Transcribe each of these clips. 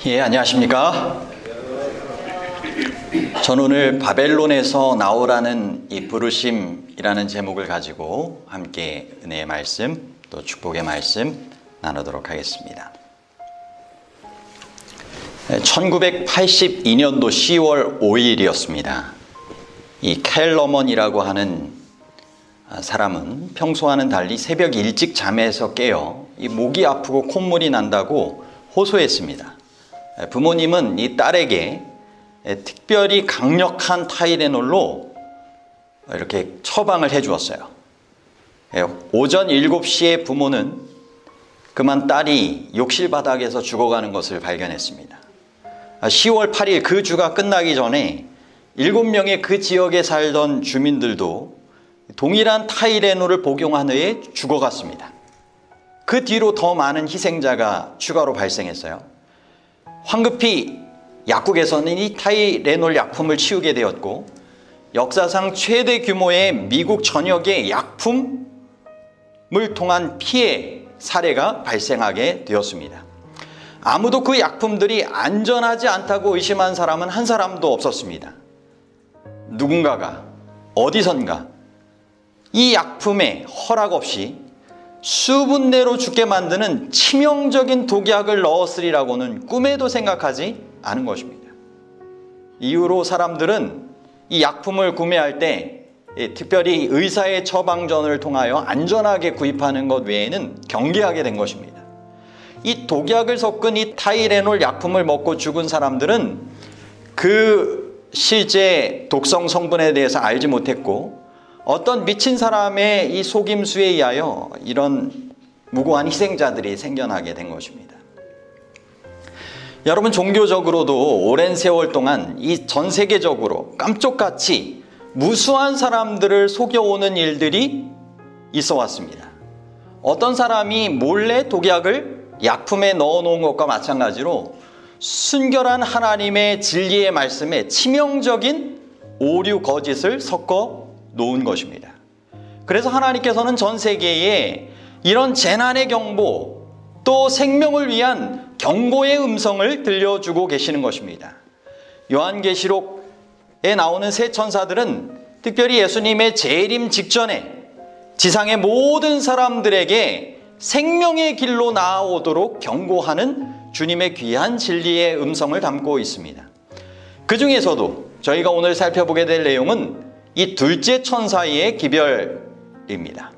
예, 안녕하십니까? 저는 오늘 바벨론에서 나오라는 이 부르심이라는 제목을 가지고 함께 은혜의 말씀, 또 축복의 말씀 나누도록 하겠습니다. 1982년도 10월 5일이었습니다. 이 켈러먼이라고 하는 사람은 평소와는 달리 새벽 일찍 잠에서 깨어 이 목이 아프고 콧물이 난다고 호소했습니다. 부모님은 이 딸에게 특별히 강력한 타이레놀로 이렇게 처방을 해 주었어요. 오전 7시에 부모는 그만 딸이 욕실 바닥에서 죽어가는 것을 발견했습니다. 10월 8일 그 주가 끝나기 전에 7명의 그 지역에 살던 주민들도 동일한 타이레놀을 복용한 후에 죽어갔습니다. 그 뒤로 더 많은 희생자가 추가로 발생했어요. 황급히 약국에서는 이 타이레놀 약품을 치우게 되었고, 역사상 최대 규모의 미국 전역의 약품을 통한 피해 사례가 발생하게 되었습니다. 아무도 그 약품들이 안전하지 않다고 의심한 사람은 한 사람도 없었습니다. 누군가가 어디선가 이 약품에 허락 없이 수분 내로 죽게 만드는 치명적인 독약을 넣었으리라고는 꿈에도 생각하지 않은 것입니다. 이후로 사람들은 이 약품을 구매할 때 특별히 의사의 처방전을 통하여 안전하게 구입하는 것 외에는 경계하게 된 것입니다. 이 독약을 섞은 이 타이레놀 약품을 먹고 죽은 사람들은 그 실제 독성 성분에 대해서 알지 못했고, 어떤 미친 사람의 이 속임수에 의하여 이런 무고한 희생자들이 생겨나게 된 것입니다. 여러분, 종교적으로도 오랜 세월 동안 이 전 세계적으로 깜쪽같이 무수한 사람들을 속여오는 일들이 있어 왔습니다. 어떤 사람이 몰래 독약을 약품에 넣어놓은 것과 마찬가지로 순결한 하나님의 진리의 말씀에 치명적인 오류 거짓을 섞어 놓은 것입니다. 그래서 하나님께서는 전 세계에 이런 재난의 경보, 또 생명을 위한 경고의 음성을 들려주고 계시는 것입니다. 요한계시록에 나오는 세 천사들은 특별히 예수님의 재림 직전에 지상의 모든 사람들에게 생명의 길로 나아오도록 경고하는 주님의 귀한 진리의 음성을 담고 있습니다. 그 중에서도 저희가 오늘 살펴보게 될 내용은 이 둘째 천사의 기별입니다.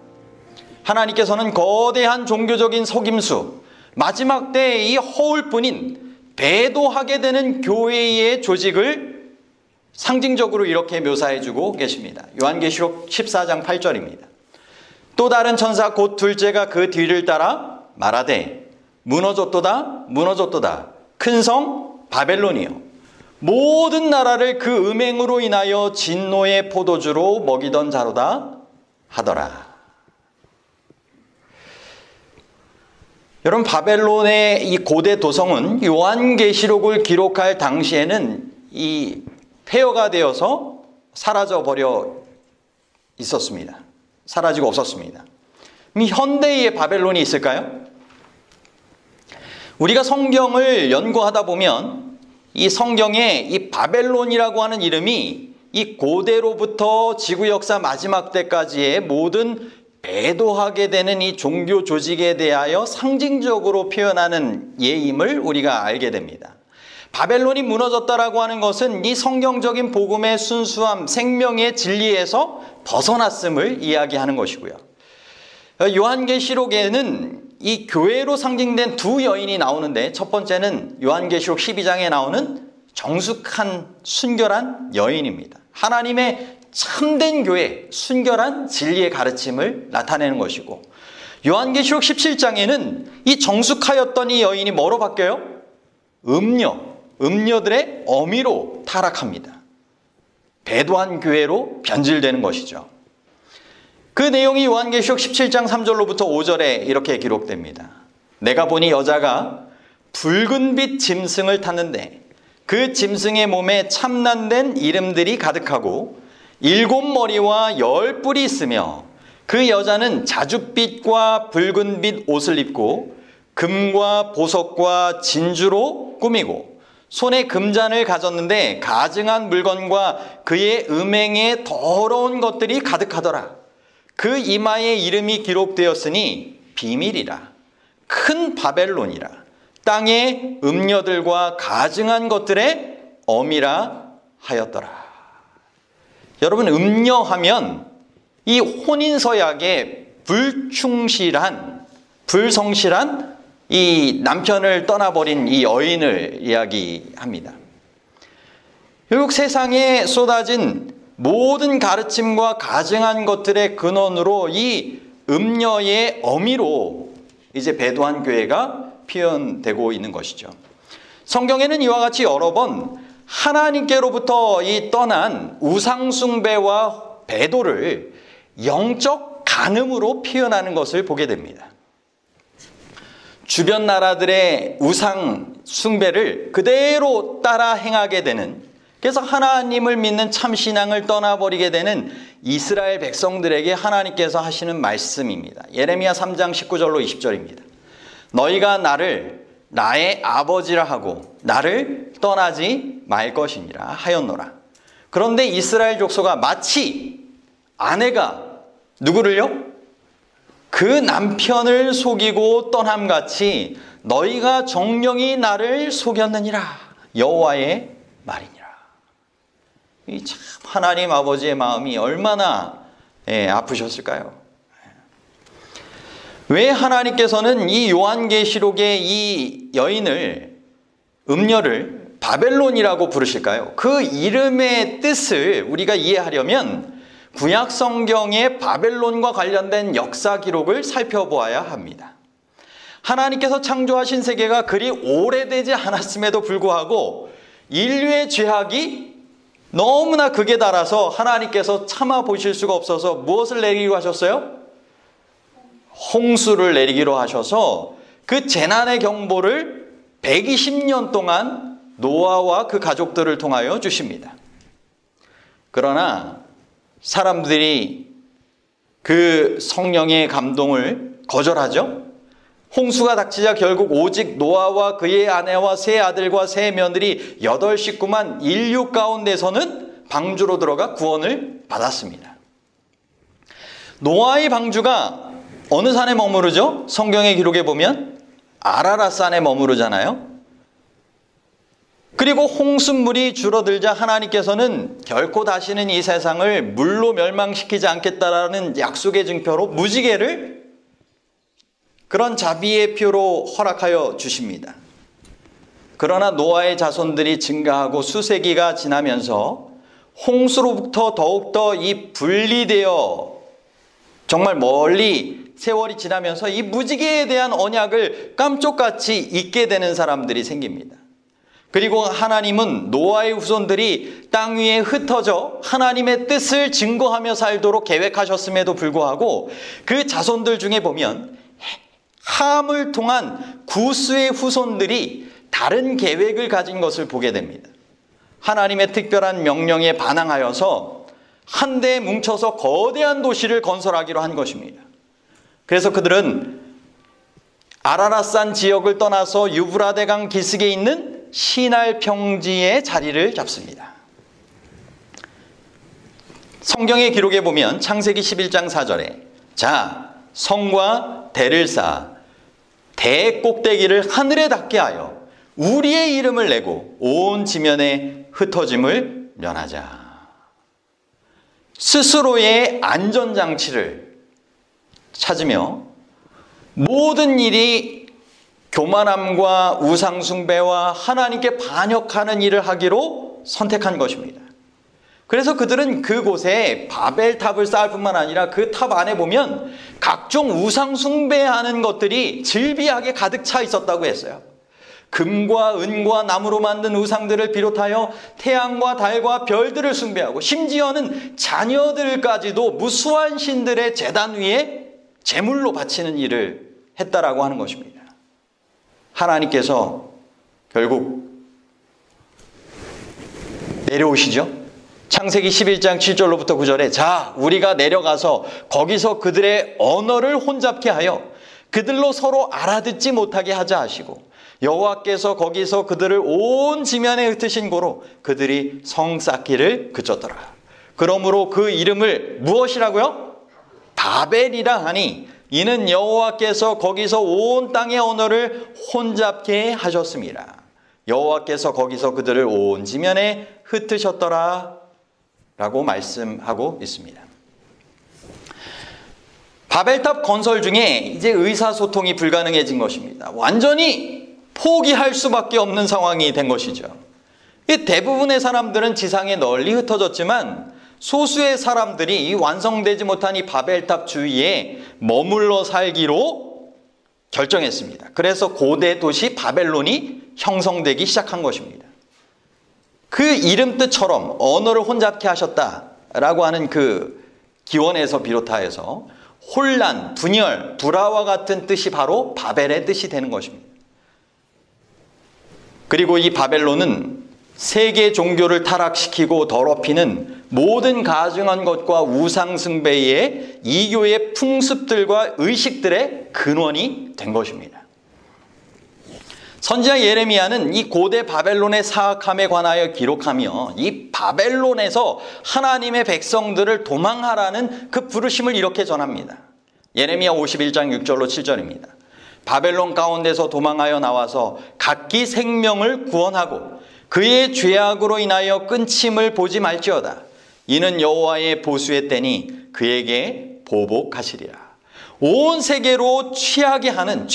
하나님께서는 거대한 종교적인 속임수, 마지막 때의 이 허울뿐인 배도하게 되는 교회의 조직을 상징적으로 이렇게 묘사해주고 계십니다. 요한계시록 14장 8절입니다. 또 다른 천사 곧 둘째가 그 뒤를 따라 말하되 무너졌도다 무너졌도다 큰 성 바벨론이요 모든 나라를 그 음행으로 인하여 진노의 포도주로 먹이던 자로다 하더라. 여러분, 바벨론의 이 고대 도성은 요한계시록을 기록할 당시에는 이 폐허가 되어서 사라져 버려 있었습니다. 사라지고 없었습니다. 현대의 바벨론이 있을까요? 우리가 성경을 연구하다 보면 이 성경에 이 바벨론이라고 하는 이름이 이 고대로부터 지구 역사 마지막 때까지의 모든 배도하게 되는 이 종교 조직에 대하여 상징적으로 표현하는 예임을 우리가 알게 됩니다. 바벨론이 무너졌다라고 하는 것은 이 성경적인 복음의 순수함, 생명의 진리에서 벗어났음을 이야기하는 것이고요. 요한계시록에는 이 교회로 상징된 두 여인이 나오는데, 첫 번째는 요한계시록 12장에 나오는 정숙한 순결한 여인입니다. 하나님의 참된 교회, 순결한 진리의 가르침을 나타내는 것이고, 요한계시록 17장에는 이 정숙하였던 이 여인이 뭐로 바뀌어요? 음녀들의 어미로 타락합니다. 배도한 교회로 변질되는 것이죠. 그 내용이 요한계시록 17장 3절로부터 5절에 이렇게 기록됩니다. 내가 보니 여자가 붉은빛 짐승을 탔는데 그 짐승의 몸에 참난된 이름들이 가득하고 7머리와 10뿔이 있으며 그 여자는 자줏빛과 붉은빛 옷을 입고 금과 보석과 진주로 것으로 꾸미고 손에 금잔을 가졌는데 가증한 물건과 그의 음행에 더러운 것들이 가득하더라. 그 이마에 이름이 기록되었으니 비밀이라, 큰 바벨론이라, 땅의 음녀들과 가증한 것들의 엄이라 하였더라. 여러분, 음녀하면 이 혼인서약에 불성실한 이 남편을 떠나버린 이 여인을 이야기합니다. 결국 세상에 쏟아진 모든 가르침과 가증한 것들의 근원으로 이 음녀의 어미로 이제 배도한 교회가 표현되고 있는 것이죠. 성경에는 이와 같이 여러 번 하나님께로부터 이 떠난 우상숭배와 배도를 영적 간음으로 표현하는 것을 보게 됩니다. 주변 나라들의 우상 숭배를 그대로 따라 행하게 되는, 그래서 하나님을 믿는 참신앙을 떠나버리게 되는 이스라엘 백성들에게 하나님께서 하시는 말씀입니다. 예레미야 3장 19절로 20절입니다. 너희가 나를 나의 아버지라 하고 나를 떠나지 말 것이니라 하였노라. 그런데 이스라엘 족속아 마치 아내가 누구를요? 그 남편을 속이고 떠남같이 너희가 정령이 나를 속였느니라. 여호와의 말이니라. 이 참 하나님 아버지의 마음이 얼마나 아프셨을까요? 왜 하나님께서는 이 요한계시록의 이 여인을, 음녀를 바벨론이라고 부르실까요? 그 이름의 뜻을 우리가 이해하려면 구약 성경의 바벨론과 관련된 역사 기록을 살펴보아야 합니다. 하나님께서 창조하신 세계가 그리 오래되지 않았음에도 불구하고 인류의 죄악이 너무나 극에 달아서 하나님께서 참아 보실 수가 없어서 무엇을 내리기로 하셨어요? 홍수를 내리기로 하셔서 그 재난의 경보를 120년 동안 노아와 그 가족들을 통하여 주십니다. 그러나 사람들이 그 성령의 감동을 거절하죠. 홍수가 닥치자 결국 오직 노아와 그의 아내와 세 아들과 세 며느리 8식구만 인류 가운데서는 방주로 들어가 구원을 받았습니다. 노아의 방주가 어느 산에 머무르죠? 성경의 기록에 보면 아라랏산에 머무르잖아요. 그리고 홍수물이 줄어들자 하나님께서는 결코 다시는 이 세상을 물로 멸망시키지 않겠다라는 약속의 증표로 무지개를 그런 자비의 표로 허락하여 주십니다. 그러나 노아의 자손들이 증가하고 수세기가 지나면서 홍수로부터 더욱더 이 분리되어 정말 멀리 세월이 지나면서 이 무지개에 대한 언약을 깜쪽같이 잊게 되는 사람들이 생깁니다. 그리고 하나님은 노아의 후손들이 땅 위에 흩어져 하나님의 뜻을 증거하며 살도록 계획하셨음에도 불구하고 그 자손들 중에 보면 함을 통한 구스의 후손들이 다른 계획을 가진 것을 보게 됩니다. 하나님의 특별한 명령에 반항하여서 한데 뭉쳐서 거대한 도시를 건설하기로 한 것입니다. 그래서 그들은 아라랏산 지역을 떠나서 유브라데강 기슭에 있는 시날 평지의 자리를 잡습니다. 성경의 기록에 보면 창세기 11장 4절에 자, 성과 대를 쌓아 대 꼭대기를 하늘에 닿게 하여 우리의 이름을 내고 온 지면에 흩어짐을 면하자. 스스로의 안전장치를 찾으며 모든 일이 교만함과 우상숭배와 하나님께 반역하는 일을 하기로 선택한 것입니다. 그래서 그들은 그곳에 바벨탑을 쌓을 뿐만 아니라 그 탑 안에 보면 각종 우상숭배하는 것들이 즐비하게 가득 차 있었다고 했어요. 금과 은과 나무로 만든 우상들을 비롯하여 태양과 달과 별들을 숭배하고 심지어는 자녀들까지도 무수한 신들의 제단 위에 제물로 바치는 일을 했다라고 하는 것입니다. 하나님께서 결국 내려오시죠. 창세기 11장 7절로부터 9절에 자, 우리가 내려가서 거기서 그들의 언어를 혼잡케 하여 그들로 서로 알아듣지 못하게 하자 하시고 여호와께서 거기서 그들을 온 지면에 흩으신 고로 그들이 성 쌓기를 그쳤더라. 그러므로 그 이름을 무엇이라고요? 바벨이라 하니 이는 여호와께서 거기서 온 땅의 언어를 혼잡게 하셨습니다. 여호와께서 거기서 그들을 온 지면에 흩으셨더라 라고 말씀하고 있습니다. 바벨탑 건설 중에 이제 의사소통이 불가능해진 것입니다. 완전히 포기할 수밖에 없는 상황이 된 것이죠. 대부분의 사람들은 지상에 널리 흩어졌지만 소수의 사람들이 완성되지 못한 이 바벨탑 주위에 머물러 살기로 결정했습니다. 그래서 고대 도시 바벨론이 형성되기 시작한 것입니다. 그 이름 뜻처럼 언어를 혼잡케 하셨다라고 하는 그 기원에서 비롯하여서 혼란, 분열, 불화와 같은 뜻이 바로 바벨의 뜻이 되는 것입니다. 그리고 이 바벨론은 세계 종교를 타락시키고 더럽히는 모든 가증한 것과 우상숭배의 이교의 풍습들과 의식들의 근원이 된 것입니다. 선지자 예레미야는 이 고대 바벨론의 사악함에 관하여 기록하며 이 바벨론에서 하나님의 백성들을 도망하라는 그 부르심을 이렇게 전합니다. 예레미야 51장 6절로 7절입니다. 바벨론 가운데서 도망하여 나와서 각기 생명을 구원하고 그의 죄악으로 인하여 끊침을 보지 말지어다. 이는 여호와의 보수의 때니 그에게 보복하시리라. 온 세계로 취하게 하는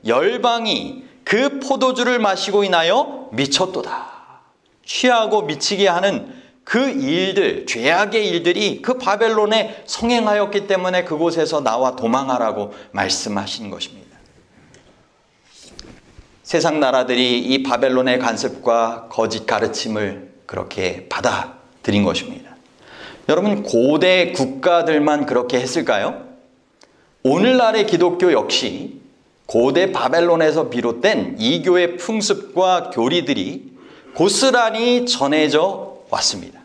열방이 그 포도주를 마시고 인하여 미쳤도다. 취하고 미치게 하는 그 일들, 죄악의 일들이 그 바벨론에 성행하였기 때문에 그곳에서 나와 도망하라고 말씀하신 것입니다. 세상 나라들이 이 바벨론의 간섭과 거짓 가르침을 그렇게 받아들인 것입니다. 여러분, 고대 국가들만 그렇게 했을까요? 오늘날의 기독교 역시 고대 바벨론에서 비롯된 이교의 풍습과 교리들이 고스란히 전해져 왔습니다.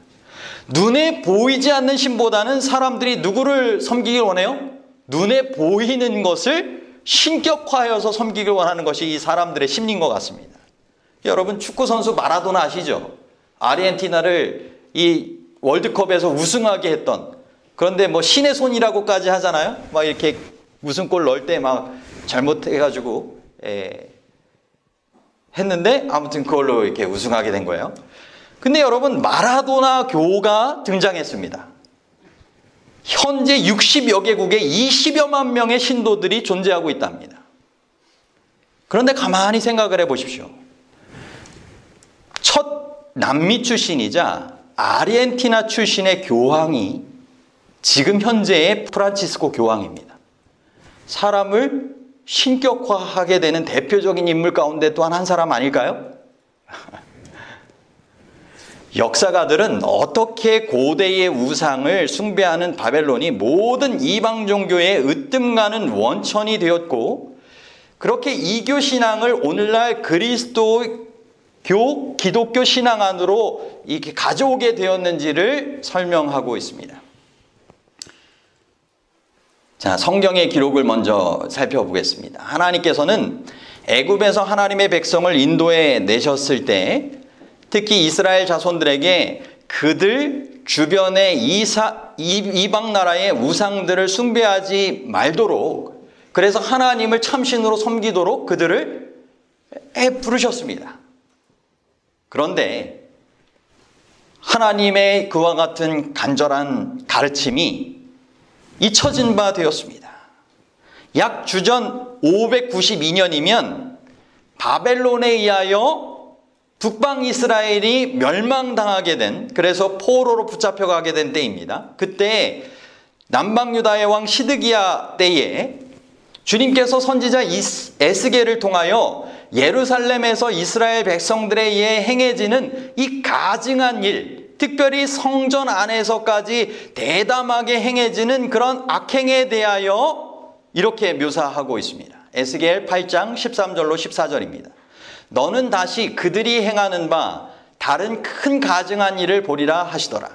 눈에 보이지 않는 신보다는 사람들이 누구를 섬기길 원해요? 눈에 보이는 것을 신격화하여서 섬기길 원하는 것이 이 사람들의 심리인 것 같습니다. 여러분, 축구선수 마라도나 아시죠? 아르헨티나를 이 월드컵에서 우승하게 했던, 그런데 뭐 신의 손이라고까지 하잖아요. 막 이렇게 우승골 넣을 때 막 잘못해가지고 했는데 아무튼 그걸로 이렇게 우승하게 된 거예요. 근데 여러분, 마라도나 교가 등장했습니다. 현재 60여 개국에 20여만 명의 신도들이 존재하고 있답니다. 그런데 가만히 생각을 해보십시오. 첫 남미 출신이자 아르헨티나 출신의 교황이 지금 현재의 프란치스코 교황입니다. 사람을 신격화하게 되는 대표적인 인물 가운데 또한 한 사람 아닐까요? 역사가들은 어떻게 고대의 우상을 숭배하는 바벨론이 모든 이방 종교의 으뜸가는 원천이 되었고, 그렇게 이교 신앙을 오늘날 그리스도교 기독교 신앙 안으로 이렇게 가져오게 되었는지를 설명하고 있습니다. 자, 성경의 기록을 먼저 살펴보겠습니다. 하나님께서는 애굽에서 하나님의 백성을 인도해 내셨을 때 특히 이스라엘 자손들에게 그들 주변의 이방 나라의 우상들을 숭배하지 말도록, 그래서 하나님을 참신으로 섬기도록 그들을 부르셨습니다. 그런데 하나님의 그와 같은 간절한 가르침이 잊혀진 바 되었습니다. 약 주전 592년이면 바벨론에 의하여 북방 이스라엘이 멸망당하게 된, 그래서 포로로 붙잡혀가게 된 때입니다. 그때 남방 유다의 왕 시드기야 때에 주님께서 선지자 에스겔을 통하여 예루살렘에서 이스라엘 백성들에 의해 행해지는 이 가증한 일, 특별히 성전 안에서까지 대담하게 행해지는 그런 악행에 대하여 이렇게 묘사하고 있습니다. 에스겔 8장 13절로 14절입니다. 너는 다시 그들이 행하는 바 다른 큰 가증한 일을 보리라 하시더라.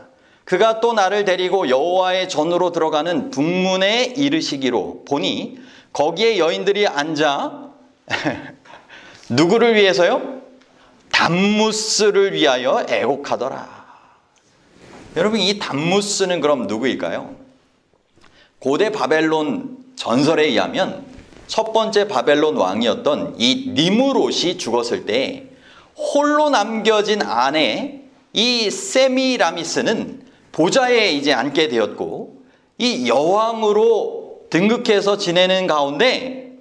그가 또 나를 데리고 여호와의 전으로 들어가는 북문에 이르시기로 보니 거기에 여인들이 앉아 누구를 위해서요? 담무스를 위하여 애곡하더라. 여러분, 이 담무스는 그럼 누구일까요? 고대 바벨론 전설에 의하면 첫 번째 바벨론 왕이었던 이 니므롯이 죽었을 때 홀로 남겨진 아내 이 세미라미스는 보좌에 이제 앉게 되었고, 이 여왕으로 등극해서 지내는 가운데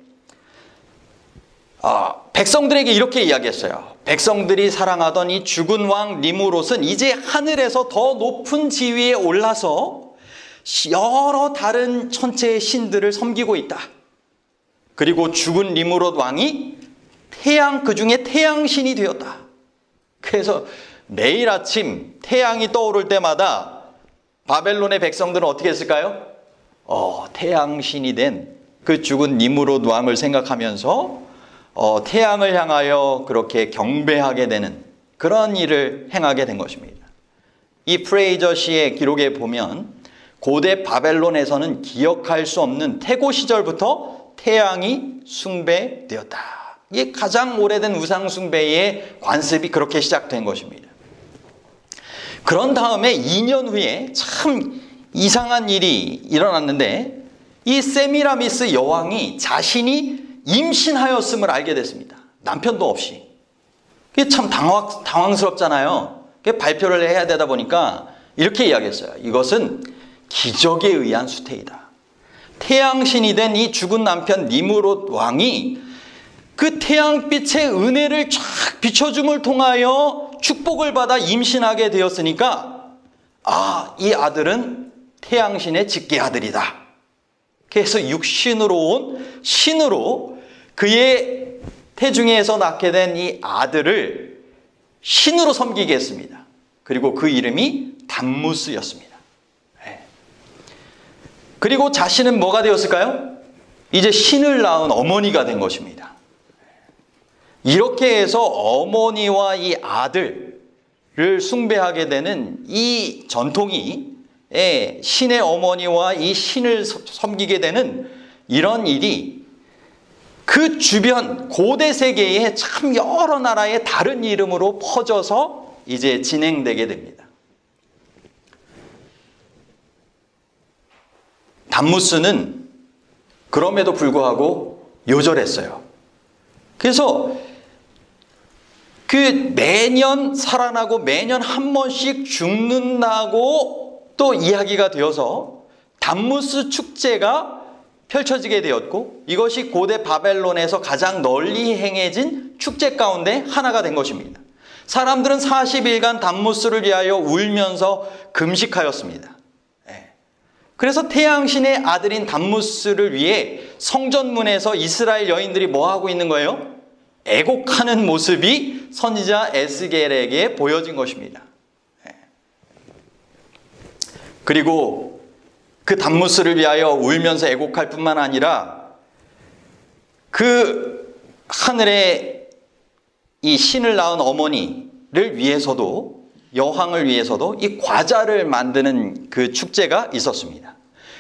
백성들에게 이렇게 이야기했어요. 백성들이 사랑하던 이 죽은 왕 니므롯은 이제 하늘에서 더 높은 지위에 올라서 여러 다른 천체의 신들을 섬기고 있다. 그리고 죽은 니므롯 왕이 그 중에 태양신이 되었다. 그래서 매일 아침 태양이 떠오를 때마다 바벨론의 백성들은 어떻게 했을까요? 태양신이 된 그 죽은 니므롯 왕을 생각하면서 태양을 향하여 그렇게 경배하게 되는 그런 일을 행하게 된 것입니다. 이 프레이저 시의 기록에 보면 고대 바벨론에서는 기억할 수 없는 태고 시절부터 태양이 숭배되었다. 이게 가장 오래된 우상 숭배의 관습이 그렇게 시작된 것입니다. 그런 다음에 2년 후에 참 이상한 일이 일어났는데, 이 세미라미스 여왕이 자신이 임신하였음을 알게 됐습니다. 남편도 없이. 그게 참 당황스럽잖아요. 발표를 해야 되다 보니까 이렇게 이야기했어요. 이것은 기적에 의한 수태이다. 태양신이 된 이 죽은 남편 니므롯 왕이 그 태양빛의 은혜를 쫙 비춰줌을 통하여 축복을 받아 임신하게 되었으니까, 이 아들은 태양신의 직계 아들이다. 그래서 육신으로 온 신으로 그의 태중에서 낳게 된 이 아들을 신으로 섬기게 했습니다. 그리고 그 이름이 담무스였습니다. 그리고 자신은 뭐가 되었을까요? 이제 신을 낳은 어머니가 된 것입니다. 이렇게 해서 어머니와 이 아들을 숭배하게 되는 이 전통이, 신의 어머니와 이 신을 섬기게 되는 이런 일이 그 주변 고대 세계에 참 여러 나라의 다른 이름으로 퍼져서 이제 진행되게 됩니다. 담무스는 그럼에도 불구하고 요절했어요. 그래서 그 매년 살아나고 매년 한 번씩 죽는다고 또 이야기가 되어서 담무스 축제가 펼쳐지게 되었고, 이것이 고대 바벨론에서 가장 널리 행해진 축제 가운데 하나가 된 것입니다. 사람들은 40일간 담무스를 위하여 울면서 금식하였습니다. 그래서 태양신의 아들인 담무스를 위해 성전문에서 이스라엘 여인들이 뭐 하고 있는 거예요? 애곡하는 모습이 선지자 에스겔에게 보여진 것입니다. 그리고 그 담무스를 위하여 울면서 애곡할 뿐만 아니라 그 하늘에 이 신을 낳은 어머니를 위해서도, 여왕을 위해서도 이 과자를 만드는 그 축제가 있었습니다.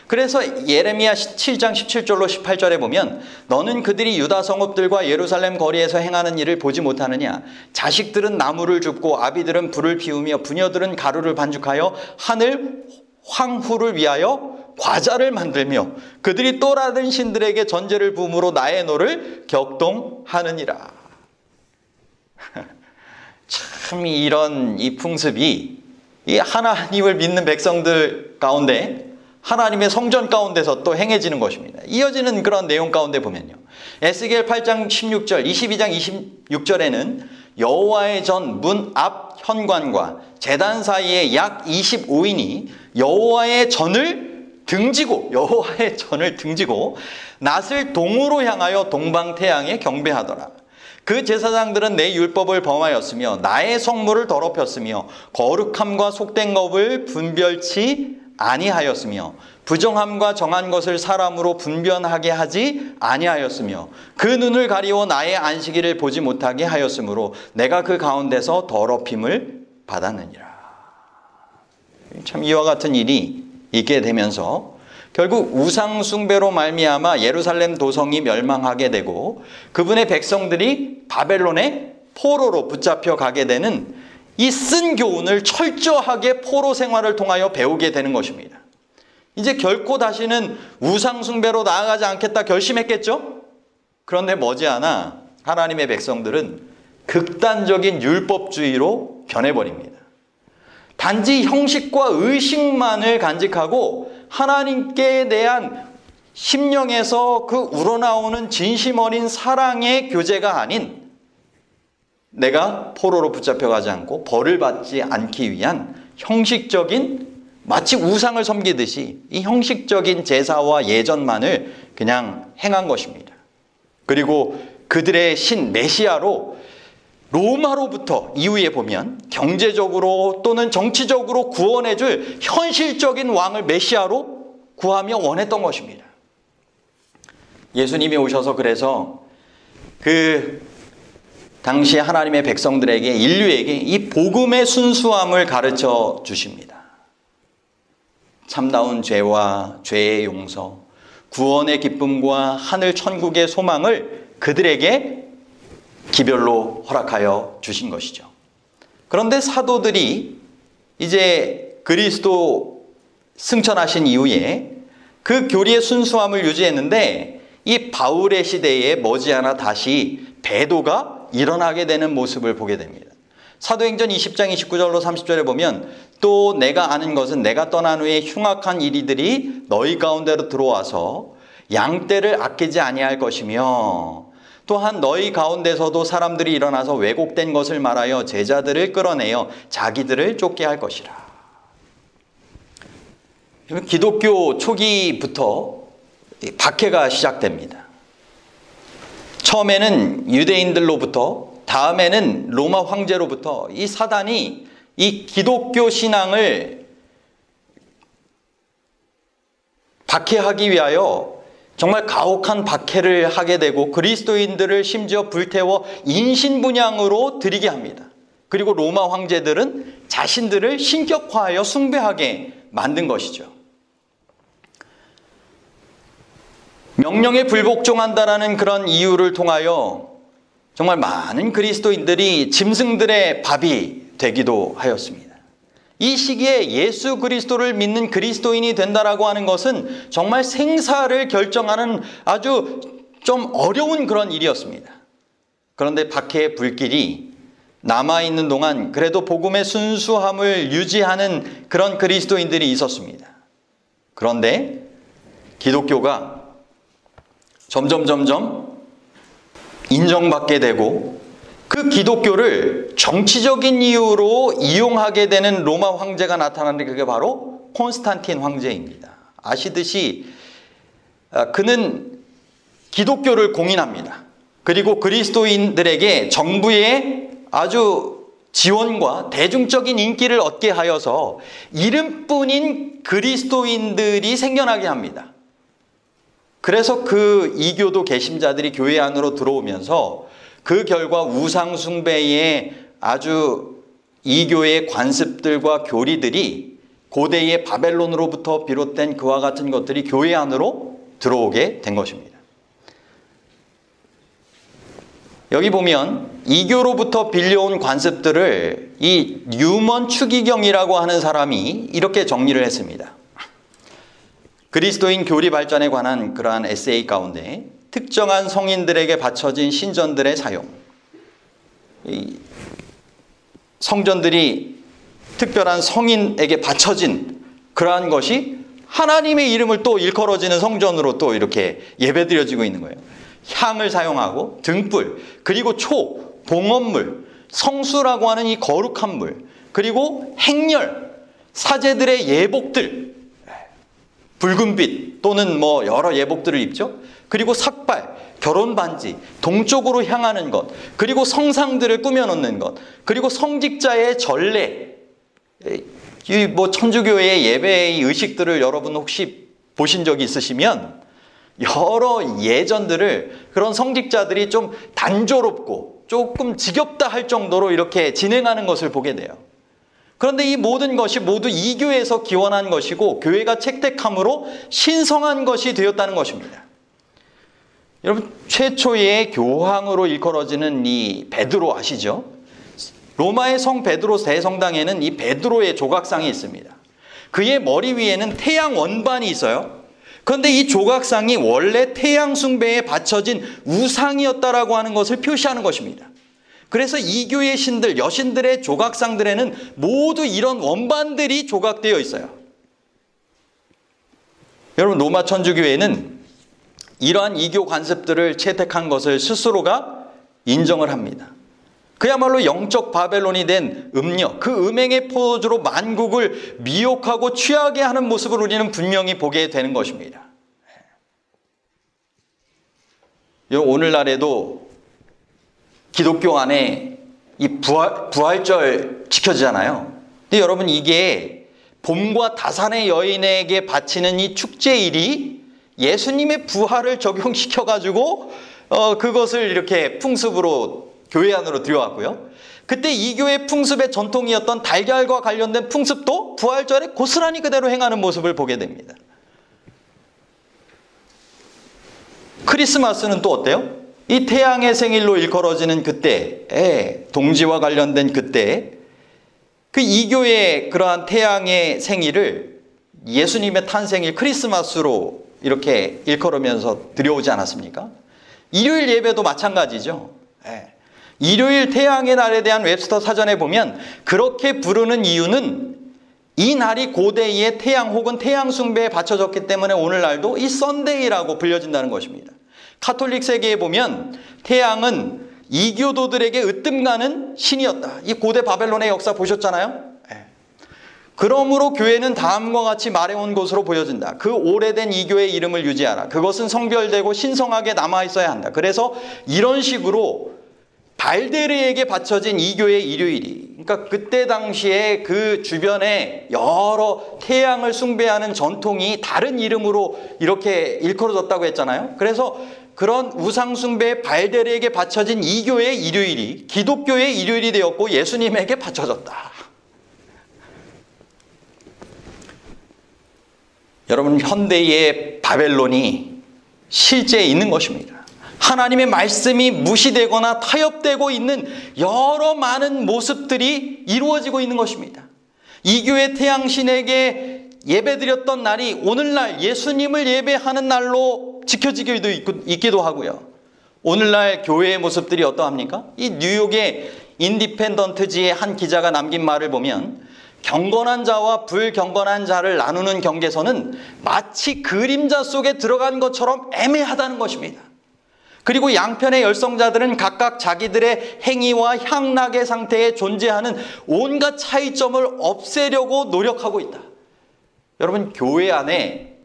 그래서 예레미야 7장 17절로 18절에 보면, 너는 그들이 유다 성읍들과 예루살렘 거리에서 행하는 일을 보지 못하느냐? 자식들은 나무를 줍고 아비들은 불을 피우며 부녀들은 가루를 반죽하여 하늘 황후를 위하여 과자를 만들며 그들이 또 다른 신들에게 전제를 부음으로 나의 노를 격동하느니라. 참 이런 이 풍습이 이 하나님을 믿는 백성들 가운데, 하나님의 성전 가운데서 또 행해지는 것입니다. 이어지는 그런 내용 가운데 보면요, 에스겔 8장 16절, 22장 26절에는 여호와의 전 문 앞 현관과 제단 사이에 약 25인이 여호와의 전을 등지고 낫을 동으로 향하여 동방태양에 경배하더라. 그 제사장들은 내 율법을 범하였으며 나의 성물을 더럽혔으며 거룩함과 속된 것을 분별치 아니하였으며 부정함과 정한 것을 사람으로 분별하게 하지 아니하였으며 그 눈을 가리워 나의 안식일을 보지 못하게 하였으므로 내가 그 가운데서 더럽힘을 받았느니라. 참 이와 같은 일이 있게 되면서 결국 우상 숭배로 말미암아 예루살렘 도성이 멸망하게 되고 그분의 백성들이 바벨론의 포로로 붙잡혀 가게 되는 이 쓴 교훈을 철저하게 포로 생활을 통하여 배우게 되는 것입니다. 이제 결코 다시는 우상 숭배로 나아가지 않겠다 결심했겠죠? 그런데 머지않아 하나님의 백성들은 극단적인 율법주의로 변해버립니다. 단지 형식과 의식만을 간직하고 하나님께 대한 심령에서 그 우러나오는 진심 어린 사랑의 교제가 아닌 내가 포로로 붙잡혀가지 않고 벌을 받지 않기 위한 형식적인 마치 우상을 섬기듯이 이 형식적인 제사와 예전만을 그냥 행한 것입니다. 그리고 그들의 신 메시아로 로마로부터 이후에 보면 경제적으로 또는 정치적으로 구원해줄 현실적인 왕을 메시아로 구하며 원했던 것입니다. 예수님이 오셔서 그래서 그 당시 하나님의 백성들에게 인류에게 이 복음의 순수함을 가르쳐 주십니다. 참다운 죄와 죄의 용서, 구원의 기쁨과 하늘 천국의 소망을 그들에게 기별로 허락하여 주신 것이죠. 그런데 사도들이 이제 그리스도 승천하신 이후에 그 교리의 순수함을 유지했는데 이 바울의 시대에 머지않아 다시 배도가 일어나게 되는 모습을 보게 됩니다. 사도행전 20장 29절로 30절에 보면 또 내가 아는 것은 내가 떠난 후에 흉악한 이리들이 너희 가운데로 들어와서 양떼를 아끼지 아니할 것이며 또한 너희 가운데서도 사람들이 일어나서 왜곡된 것을 말하여 제자들을 끌어내어 자기들을 쫓게 할 것이라. 기독교 초기부터 박해가 시작됩니다. 처음에는 유대인들로부터, 다음에는 로마 황제로부터 이 사단이 이 기독교 신앙을 박해하기 위하여 정말 가혹한 박해를 하게 되고 그리스도인들을 심지어 불태워 인신분향으로 드리게 합니다. 그리고 로마 황제들은 자신들을 신격화하여 숭배하게 만든 것이죠. 명령에 불복종한다라는 그런 이유를 통하여 정말 많은 그리스도인들이 짐승들의 밥이 되기도 하였습니다. 이 시기에 예수 그리스도를 믿는 그리스도인이 된다라고 하는 것은 정말 생사를 결정하는 아주 좀 어려운 그런 일이었습니다. 그런데 박해의 불길이 남아있는 동안 그래도 복음의 순수함을 유지하는 그런 그리스도인들이 있었습니다. 그런데 기독교가 점점 인정받게 되고 그 기독교를 정치적인 이유로 이용하게 되는 로마 황제가 나타나는데 그게 바로 콘스탄틴 황제입니다. 아시듯이 그는 기독교를 공인합니다. 그리고 그리스도인들에게 정부의 아주 지원과 대중적인 인기를 얻게 하여서 이름뿐인 그리스도인들이 생겨나게 합니다. 그래서 그 이교도 개심자들이 교회 안으로 들어오면서 그 결과 우상 숭배의 아주 이교의 관습들과 교리들이 고대의 바벨론으로부터 비롯된 그와 같은 것들이 교회 안으로 들어오게 된 것입니다. 여기 보면 이교로부터 빌려온 관습들을 이 뉴먼 추기경이라고 하는 사람이 이렇게 정리를 했습니다. 그리스도인 교리 발전에 관한 그러한 에세이 가운데 특정한 성인들에게 바쳐진 신전들의 사용, 성전들이 특별한 성인에게 바쳐진 그러한 것이 하나님의 이름을 또 일컬어지는 성전으로 또 이렇게 예배드려지고 있는 거예요. 향을 사용하고 등불, 그리고 초, 봉헌물, 성수라고 하는 이 거룩한 물, 그리고 행렬, 사제들의 예복들, 붉은빛 또는 뭐 여러 예복들을 입죠. 그리고 삭발, 결혼반지, 동쪽으로 향하는 것, 그리고 성상들을 꾸며놓는 것, 그리고 성직자의 전례, 이 뭐 천주교의 예배의 의식들을 여러분 혹시 보신 적이 있으시면 여러 예전들을 그런 성직자들이 좀 단조롭고 조금 지겹다 할 정도로 이렇게 진행하는 것을 보게 돼요. 그런데 이 모든 것이 모두 이교에서 기원한 것이고 교회가 책택함으로 신성한 것이 되었다는 것입니다. 여러분, 최초의 교황으로 일컬어지는 이 베드로 아시죠? 로마의 성 베드로 대성당에는 이 베드로의 조각상이 있습니다. 그의 머리 위에는 태양 원반이 있어요. 그런데 이 조각상이 원래 태양 숭배에 바쳐진 우상이었다라고 하는 것을 표시하는 것입니다. 그래서 이교의 신들, 여신들의 조각상들에는 모두 이런 원반들이 조각되어 있어요. 여러분, 로마 천주교회는 이러한 이교 관습들을 채택한 것을 스스로가 인정을 합니다. 그야말로 영적 바벨론이 된 음력, 그 음행의 포도주로 만국을 미혹하고 취하게 하는 모습을 우리는 분명히 보게 되는 것입니다. 오늘날에도 기독교 안에 이 부활절 지켜지잖아요. 근데 여러분, 이게 봄과 다산의 여인에게 바치는 이 축제일이 예수님의 부활을 적용시켜가지고 그것을 이렇게 풍습으로 교회 안으로 들여왔고요. 그때 이교의 풍습의 전통이었던 달걀과 관련된 풍습도 부활절에 고스란히 그대로 행하는 모습을 보게 됩니다. 크리스마스는 또 어때요? 이 태양의 생일로 일컬어지는 그때, 동지와 관련된 그때, 그 이교의 그러한 태양의 생일을 예수님의 탄생일 크리스마스로 이렇게 일컬으면서 들여오지 않았습니까? 일요일 예배도 마찬가지죠. 일요일 태양의 날에 대한 웹스터 사전에 보면 그렇게 부르는 이유는 이 날이 고대의 태양 혹은 태양 숭배에 바쳐졌기 때문에 오늘날도 이 썬데이라고 불려진다는 것입니다. 카톨릭 세계에 보면 태양은 이교도들에게 으뜸가는 신이었다. 이 고대 바벨론의 역사 보셨잖아요. 그러므로 교회는 다음과 같이 말해온 것으로 보여진다. 그 오래된 이교의 이름을 유지하라. 그것은 성별되고 신성하게 남아있어야 한다. 그래서 이런 식으로 발데르에게 바쳐진 이교의 일요일이, 그러니까 그때 당시에 그 주변에 여러 태양을 숭배하는 전통이 다른 이름으로 이렇게 일컬어졌다고 했잖아요. 그래서 그런 우상 숭배의 발데르에게 바쳐진 이교의 일요일이 기독교의 일요일이 되었고 예수님에게 바쳐졌다. 여러분, 현대의 바벨론이 실제 있는 것입니다. 하나님의 말씀이 무시되거나 타협되고 있는 여러 많은 모습들이 이루어지고 있는 것입니다. 이교의 태양신에게 예배드렸던 날이 오늘날 예수님을 예배하는 날로 지켜지기도 있기도 하고요. 오늘날 교회의 모습들이 어떠합니까? 이 뉴욕의 인디펜던트지의 한 기자가 남긴 말을 보면 경건한 자와 불경건한 자를 나누는 경계선은 마치 그림자 속에 들어간 것처럼 애매하다는 것입니다. 그리고 양편의 열성자들은 각각 자기들의 행위와 향락의 상태에 존재하는 온갖 차이점을 없애려고 노력하고 있다. 여러분, 교회 안에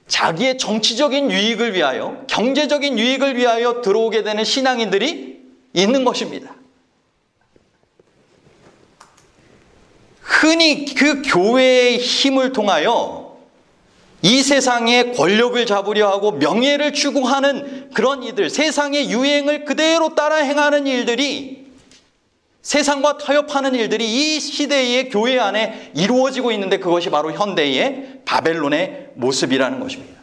자기의 정치적인 유익을 위하여, 경제적인 유익을 위하여 들어오게 되는 신앙인들이 있는 것입니다. 흔히 그 교회의 힘을 통하여 이 세상의 권력을 잡으려 하고 명예를 추구하는 그런 이들, 세상의 유행을 그대로 따라 행하는 일들이, 세상과 타협하는 일들이 이 시대의 교회 안에 이루어지고 있는데 그것이 바로 현대의 바벨론의 모습이라는 것입니다.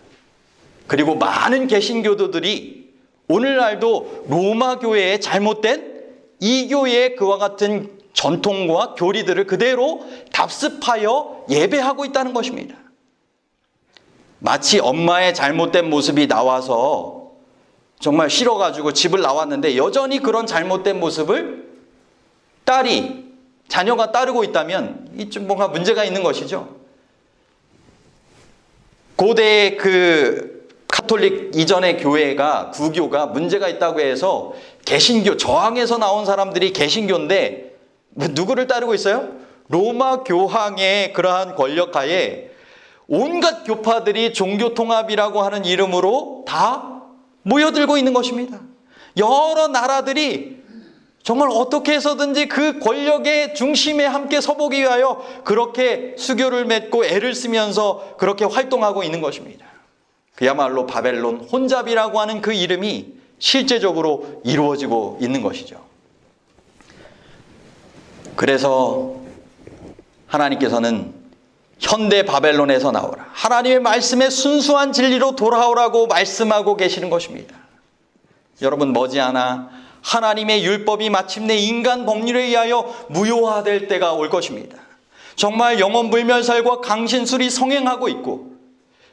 그리고 많은 개신교도들이 오늘날도 로마 교회의 잘못된 이교의 그와 같은 전통과 교리들을 그대로 답습하여 예배하고 있다는 것입니다. 마치 엄마의 잘못된 모습이 나와서 정말 싫어가지고 집을 나왔는데 여전히 그런 잘못된 모습을 자녀가 따르고 있다면 좀 뭔가 문제가 있는 것이죠. 고대의 그 카톨릭 이전의 교회가, 구교가 문제가 있다고 해서 개신교, 저항에서 나온 사람들이 개신교인데 누구를 따르고 있어요? 로마 교황의 그러한 권력하에 온갖 교파들이 종교통합이라고 하는 이름으로 다 모여들고 있는 것입니다. 여러 나라들이 정말 어떻게 해서든지 그 권력의 중심에 함께 서보기 위하여 그렇게 수교를 맺고 애를 쓰면서 그렇게 활동하고 있는 것입니다. 그야말로 바벨론 혼잡이라고 하는 그 이름이 실제적으로 이루어지고 있는 것이죠. 그래서 하나님께서는 현대 바벨론에서 나오라, 하나님의 말씀에 순수한 진리로 돌아오라고 말씀하고 계시는 것입니다. 여러분, 머지않아 하나님의 율법이 마침내 인간 법률에 의하여 무효화될 때가 올 것입니다. 정말 영혼불멸살과 강신술이 성행하고 있고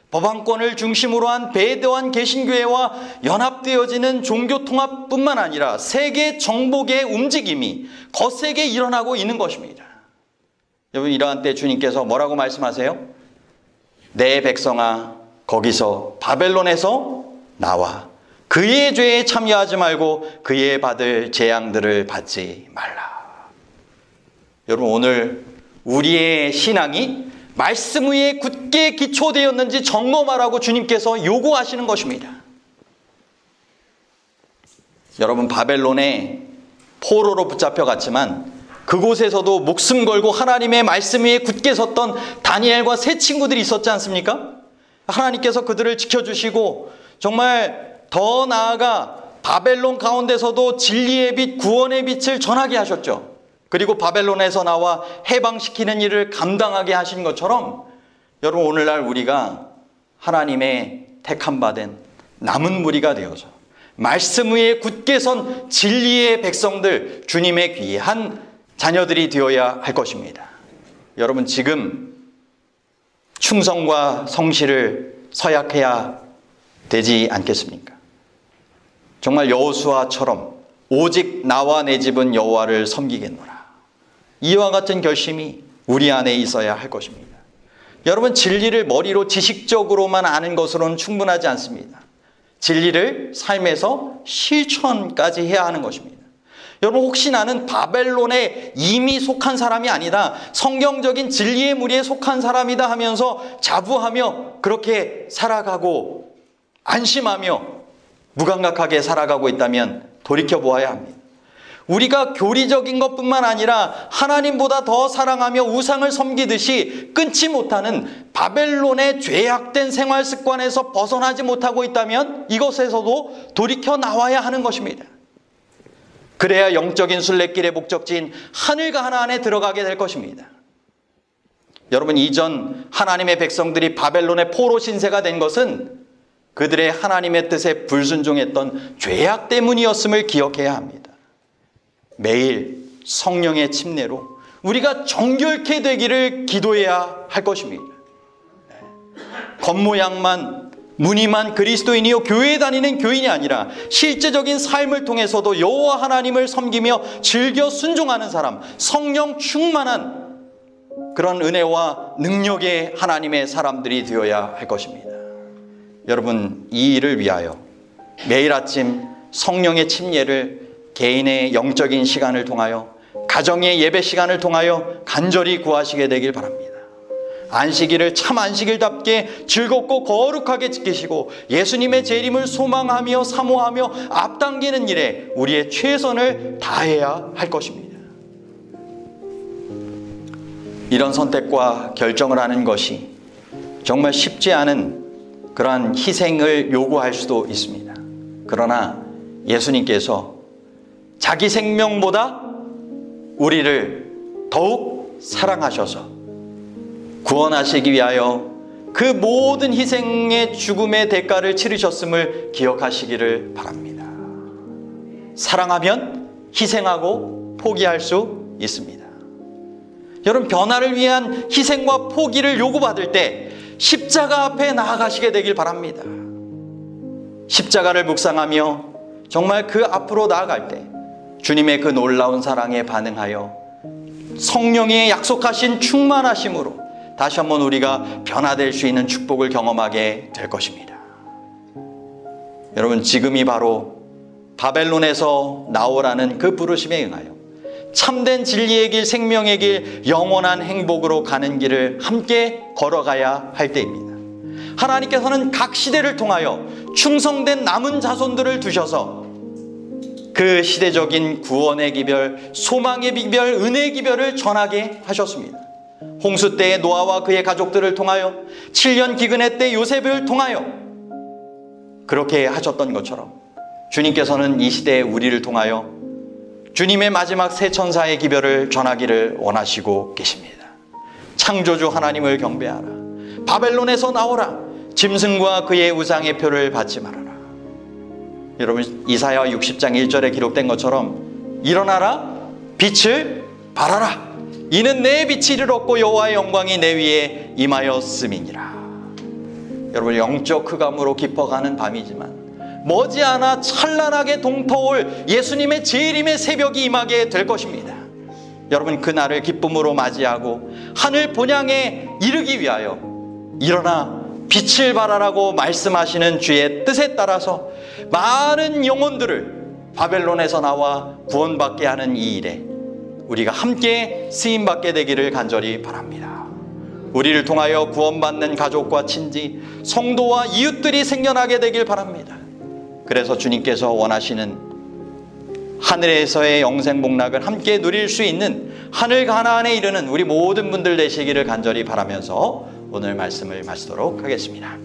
법안권을 중심으로 한 배도한 개신교회와 연합되어지는 종교통합뿐만 아니라 세계 정복의 움직임이 거세게 일어나고 있는 것입니다. 여러분, 이러한 때 주님께서 뭐라고 말씀하세요? 내 백성아, 거기서 바벨론에서 나와 그의 죄에 참여하지 말고 그의 받을 재앙들을 받지 말라. 여러분, 오늘 우리의 신앙이 말씀 위에 굳게 기초되었는지 점검하라고 주님께서 요구하시는 것입니다. 여러분, 바벨론의 포로로 붙잡혀갔지만 그곳에서도 목숨 걸고 하나님의 말씀 위에 굳게 섰던 다니엘과 세 친구들이 있었지 않습니까? 하나님께서 그들을 지켜주시고 정말 더 나아가 바벨론 가운데서도 진리의 빛, 구원의 빛을 전하게 하셨죠. 그리고 바벨론에서 나와 해방시키는 일을 감당하게 하신 것처럼 여러분, 오늘날 우리가 하나님의 택함 받은 남은 무리가 되어서 말씀 위에 굳게 선 진리의 백성들, 주님의 귀한 자녀들이 되어야 할 것입니다. 여러분, 지금 충성과 성실을 서약해야 되지 않겠습니까? 정말 여호수아처럼 오직 나와 내 집은 여호와를 섬기겠노라, 이와 같은 결심이 우리 안에 있어야 할 것입니다. 여러분, 진리를 머리로 지식적으로만 아는 것으로는 충분하지 않습니다. 진리를 삶에서 실천까지 해야 하는 것입니다. 여러분, 혹시 나는 바벨론에 이미 속한 사람이 아니다, 성경적인 진리의 무리에 속한 사람이다 하면서 자부하며 그렇게 살아가고 안심하며 무감각하게 살아가고 있다면 돌이켜보아야 합니다. 우리가 교리적인 것뿐만 아니라 하나님보다 더 사랑하며 우상을 섬기듯이 끊지 못하는 바벨론의 죄악된 생활 습관에서 벗어나지 못하고 있다면 이것에서도 돌이켜 나와야 하는 것입니다. 그래야 영적인 순례길의 목적지인 하늘과 하나 안에 들어가게 될 것입니다. 여러분, 이전 하나님의 백성들이 바벨론의 포로 신세가 된 것은 그들의 하나님의 뜻에 불순종했던 죄악 때문이었음을 기억해야 합니다. 매일 성령의 침례로 우리가 정결케 되기를 기도해야 할 것입니다. 겉모양만, 무늬만 그리스도인이요 교회에 다니는 교인이 아니라 실제적인 삶을 통해서도 여호와 하나님을 섬기며 즐겨 순종하는 사람, 성령 충만한 그런 은혜와 능력의 하나님의 사람들이 되어야 할 것입니다. 여러분, 이 일을 위하여 매일 아침 성령의 침례를 개인의 영적인 시간을 통하여, 가정의 예배 시간을 통하여 간절히 구하시게 되길 바랍니다. 안식일을 참 안식일답게 즐겁고 거룩하게 지키시고 예수님의 재림을 소망하며 사모하며 앞당기는 일에 우리의 최선을 다해야 할 것입니다. 이런 선택과 결정을 하는 것이 정말 쉽지 않은 그러한 희생을 요구할 수도 있습니다. 그러나 예수님께서 자기 생명보다 우리를 더욱 사랑하셔서 구원하시기 위하여 그 모든 희생의 죽음의 대가를 치르셨음을 기억하시기를 바랍니다. 사랑하면 희생하고 포기할 수 있습니다. 여러분, 변화를 위한 희생과 포기를 요구받을 때 십자가 앞에 나아가시게 되길 바랍니다. 십자가를 묵상하며 정말 그 앞으로 나아갈 때 주님의 그 놀라운 사랑에 반응하여 성령의 약속하신 충만하심으로 다시 한번 우리가 변화될 수 있는 축복을 경험하게 될 것입니다. 여러분, 지금이 바로 바벨론에서 나오라는 그 부르심에 응하여 참된 진리의 길, 생명의 길, 영원한 행복으로 가는 길을 함께 걸어가야 할 때입니다. 하나님께서는 각 시대를 통하여 충성된 남은 자손들을 두셔서 그 시대적인 구원의 기별, 소망의 기별, 은혜의 기별을 전하게 하셨습니다. 홍수 때의 노아와 그의 가족들을 통하여, 7년 기근의 때 요셉을 통하여 그렇게 하셨던 것처럼 주님께서는 이 시대의 우리를 통하여 주님의 마지막 새 천사의 기별을 전하기를 원하시고 계십니다. 창조주 하나님을 경배하라. 바벨론에서 나오라. 짐승과 그의 우상의 표를 받지 말아라. 여러분, 이사야 60장 1절에 기록된 것처럼 일어나라, 빛을 발하라. 이는 내 빛이 이르렀고 여호와의 영광이 내 위에 임하였음이니라. 여러분, 영적 흑암으로 깊어가는 밤이지만 머지않아 찬란하게 동터올 예수님의 재림의 새벽이 임하게 될 것입니다. 여러분, 그날을 기쁨으로 맞이하고 하늘 본향에 이르기 위하여 일어나 빛을 발하라고 말씀하시는 주의 뜻에 따라서 많은 영혼들을 바벨론에서 나와 구원받게 하는 이 일에 우리가 함께 쓰임받게 되기를 간절히 바랍니다. 우리를 통하여 구원받는 가족과 친지, 성도와 이웃들이 생겨나게 되길 바랍니다. 그래서 주님께서 원하시는 하늘에서의 영생 복락을 함께 누릴 수 있는 하늘 가나안에 이르는 우리 모든 분들 되시기를 간절히 바라면서 오늘 말씀을 마치도록 하겠습니다.